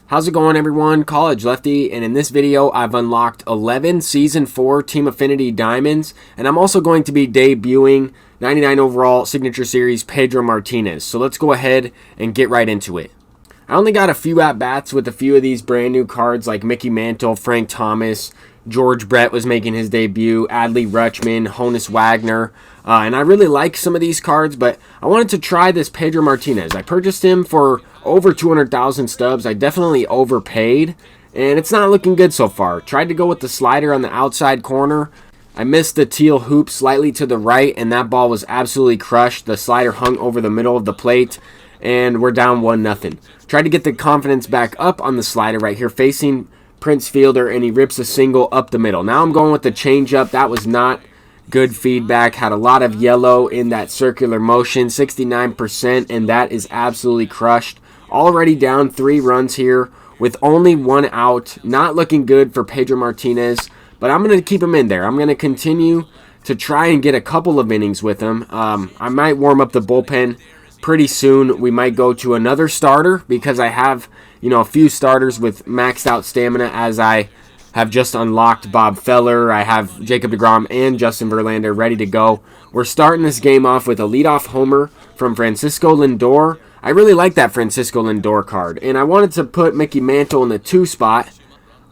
How's it going, everyone? College Lefty, and in this video I've unlocked 11 Season 4 Team Affinity Diamonds, and I'm also going to be debuting 99 overall Signature Series Pedro Martinez. So let's go ahead and get right into it. I only got a few at-bats with a few of these brand new cards like Mickey Mantle, Frank Thomas, George Brett was making his debut, Adley Rutschman, Honus Wagner, and I really like some of these cards, but I wanted to try this Pedro Martinez. I purchased him for over 200,000 stubs. I definitely overpaid, and it's not looking good so far. Tried to go with the slider on the outside corner. I missed the teal hoop slightly to the right, and that ball was absolutely crushed. The slider hung over the middle of the plate, and we're down 1-0. Tried to get the confidence back up on the slider right here, facing Prince Fielder, and he rips a single up the middle. Now I'm going with the changeup. That was not good feedback. Had a lot of yellow in that circular motion, 69%, and that is absolutely crushed. Already down 3 runs here with only 1 out. Not looking good for Pedro Martinez, but I'm going to keep him in there. I'm going to continue to try and get a couple of innings with him. I might warm up the bullpen pretty soon. We might go to another starter because I have, a few starters with maxed out stamina, as I have just unlocked Bob Feller. I have Jacob deGrom and Justin Verlander ready to go. We're starting this game off with a leadoff homer from Francisco Lindor. I really like that Francisco Lindor card, and I wanted to put Mickey Mantle in the 2 spot,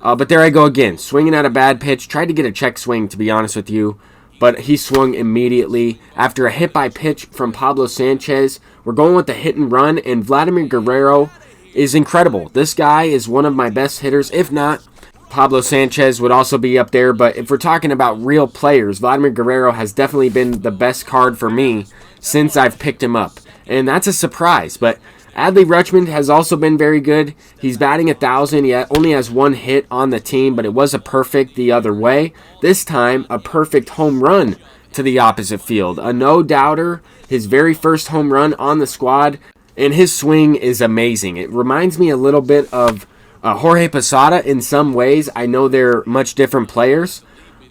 but there I go again, swinging at a bad pitch. Tried to get a check swing, to be honest with you, but he swung immediately. After a hit by pitch from Pablo Sanchez, we're going with the hit and run, and Vladimir Guerrero is incredible. This guy is one of my best hitters. If not, Pablo Sanchez would also be up there, but if we're talking about real players, Vladimir Guerrero has definitely been the best card for me since I've picked him up, and that's a surprise. But Adley Rutschman has also been very good. He's batting 1,000. He only has 1 hit on the team, but it was a perfect the other way. This time, a perfect home run to the opposite field. A no-doubter, his very first home run on the squad, and his swing is amazing. It reminds me a little bit of Jorge Posada in some ways. I know they're much different players,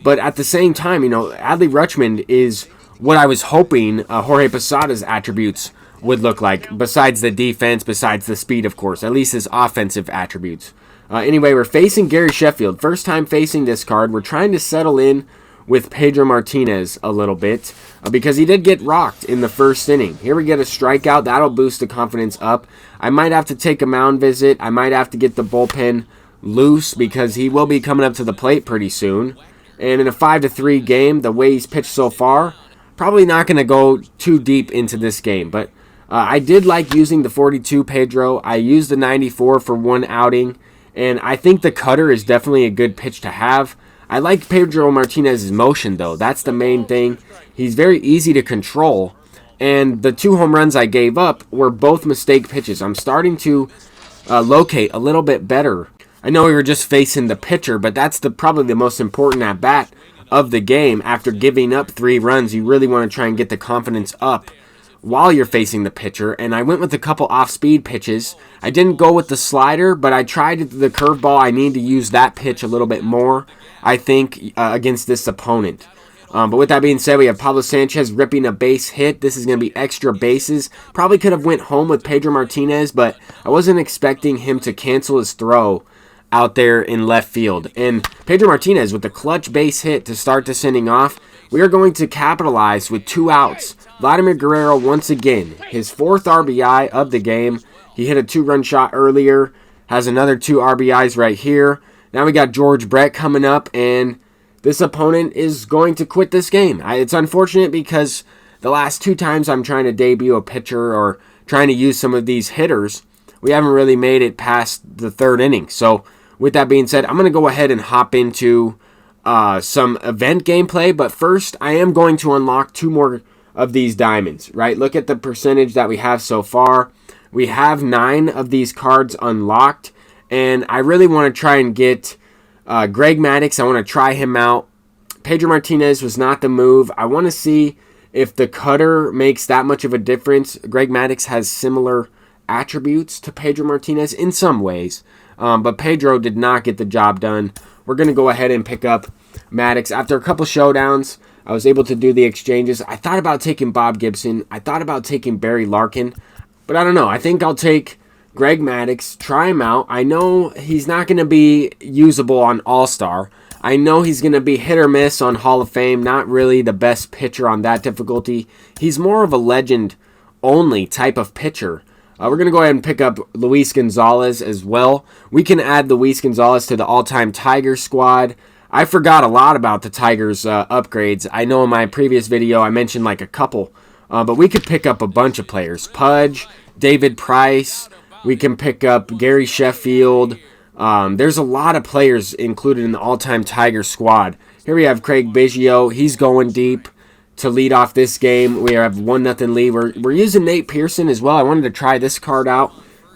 but at the same time, Adley Rutschman is what I was hoping Jorge Posada's attributes would look like, besides the defense, besides the speed, of course, at least his offensive attributes. Anyway, we're facing Gary Sheffield. First time facing this card. We're trying to settle in with Pedro Martinez a little bit because he did get rocked in the first inning. Here we get a strikeout. That'll boost the confidence up. I might have to take a mound visit. I might have to get the bullpen loose because he will be coming up to the plate pretty soon. And in a 5-3 game, the way he's pitched so far, probably not going to go too deep into this game. But I did like using the 42 Pedro. I used the 94 for 1 outing, and I think the cutter is definitely a good pitch to have. I like Pedro Martinez's motion, though. That's the main thing. He's very easy to control, and the 2 home runs I gave up were both mistake pitches. I'm starting to locate a little bit better. I know we were just facing the pitcher, but that's probably the most important at-bat of the game. After giving up 3 runs, you really want to try and get the confidence up while you're facing the pitcher, and I went with a couple off-speed pitches. I didn't go with the slider, but I tried the curveball. I need to use that pitch a little bit more, I think, against this opponent. But with that being said, we have Pablo Sanchez ripping a base hit. This is going to be extra bases. Probably could have went home with Pedro Martinez, but I wasn't expecting him to cancel his throw out there in left field. And Pedro Martinez with the clutch base hit to start this inning off. We are going to capitalize with 2 outs. Vladimir Guerrero once again, his 4th RBI of the game. He hit a 2-run shot earlier, has another 2 RBIs right here. Now we got George Brett coming up, and this opponent is going to quit this game. It's unfortunate because the last 2 times I'm trying to debut a pitcher or trying to use some of these hitters, we haven't really made it past the 3rd inning. So with that being said, I'm going to go ahead and hop into some event gameplay, but first I am going to unlock 2 more of these diamonds, right? Look at the percentage that we have so far. We have 9 of these cards unlocked, and I really want to try and get Greg Maddux. I want to try him out. Pedro Martinez was not the move. I want to see if the cutter makes that much of a difference. Greg Maddux has similar attributes to Pedro Martinez in some ways, but Pedro did not get the job done. We're going to go ahead and pick up Maddux. After a couple showdowns, I was able to do the exchanges. I thought about taking Bob Gibson. I thought about taking Barry Larkin, but I don't know. I think I'll take Greg Maddux, try him out. I know he's not going to be usable on All-Star. I know he's going to be hit or miss on Hall of Fame. Not really the best pitcher on that difficulty. He's more of a legend-only type of pitcher. We're going to go ahead and pick up Luis Gonzalez as well. We can add Luis Gonzalez to the all-time Tigers squad. I forgot a lot about the Tigers upgrades. I know in my previous video I mentioned like a couple. But we could pick up a bunch of players. Pudge, David Price. We can pick up Gary Sheffield. There's a lot of players included in the all-time Tiger squad. Here we have Craig Biggio. He's going deep to lead off this game. We have 1-0 lead. We're using Nate Pearson as well. I wanted to try this card out.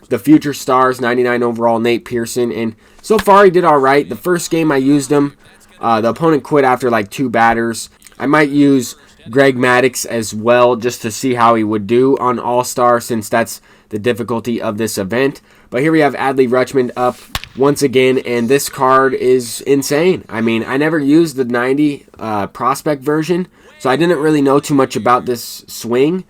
The Future Stars, 99 overall, Nate Pearson. And so far, he did all right. The first game I used him, the opponent quit after like 2 batters. I might use Greg Maddux as well just to see how he would do on All-Star since that's the difficulty of this event. But here we have Adley Rutschman up once again, and this card is insane. I mean, I never used the 90 prospect version, so I didn't really know too much about this swing,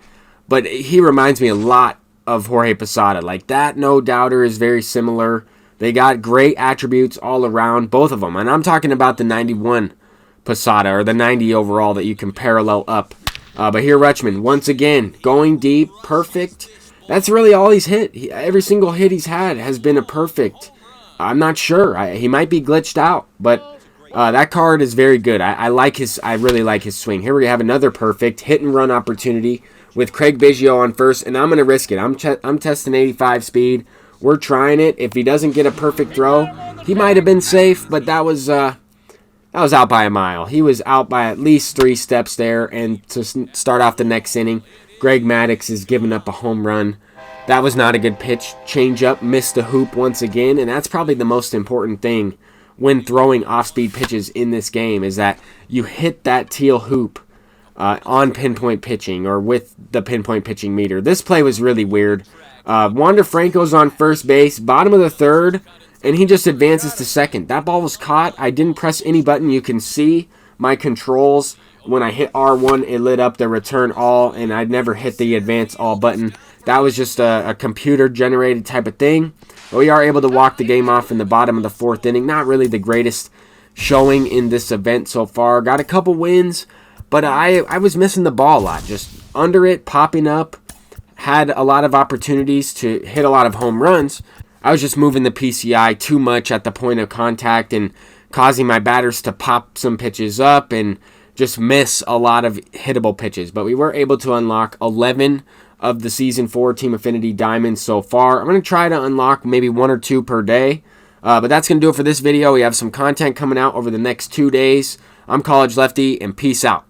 but he reminds me a lot of Jorge Posada. Like that, no doubter, is very similar. They got great attributes all around, both of them. And I'm talking about the 91 Posada, or the 90 overall that you can parallel up. But here Rutschman, once again, going deep, perfect. That's really all he's hit. Every single hit he's had has been a perfect. I'm not sure. He might be glitched out, but that card is very good. I really like his swing. Here we have another perfect hit and run opportunity with Craig Biggio on first, and I'm going to risk it. I'm testing 85 speed. We're trying it. If he doesn't get a perfect throw, he might have been safe, but that was out by a mile. He was out by at least 3 steps there, and to start off the next inning, Greg Maddux is giving up a home run. That was not a good pitch. Change up, missed the hoop once again, and that's probably the most important thing when throwing off-speed pitches in this game is that you hit that teal hoop on pinpoint pitching or with the pinpoint pitching meter. This play was really weird. Wander Franco's on first base, bottom of the third, and he just advances to second. That ball was caught. I didn't press any button. You can see my controls. When I hit R1, it lit up the return all, and I'd never hit the advance all button. That was just a computer-generated type of thing. But we are able to walk the game off in the bottom of the 4th inning. Not really the greatest showing in this event so far. Got a couple wins, but I was missing the ball a lot. Just under it, popping up. Had a lot of opportunities to hit a lot of home runs. I was just moving the PCI too much at the point of contact and causing my batters to pop some pitches up and just miss a lot of hittable pitches. But we were able to unlock 11 of the Season 4 Team Affinity Diamonds so far. I'm going to try to unlock maybe 1 or 2 per day. But that's going to do it for this video. We have some content coming out over the next 2 days. I'm College Lefty, and peace out.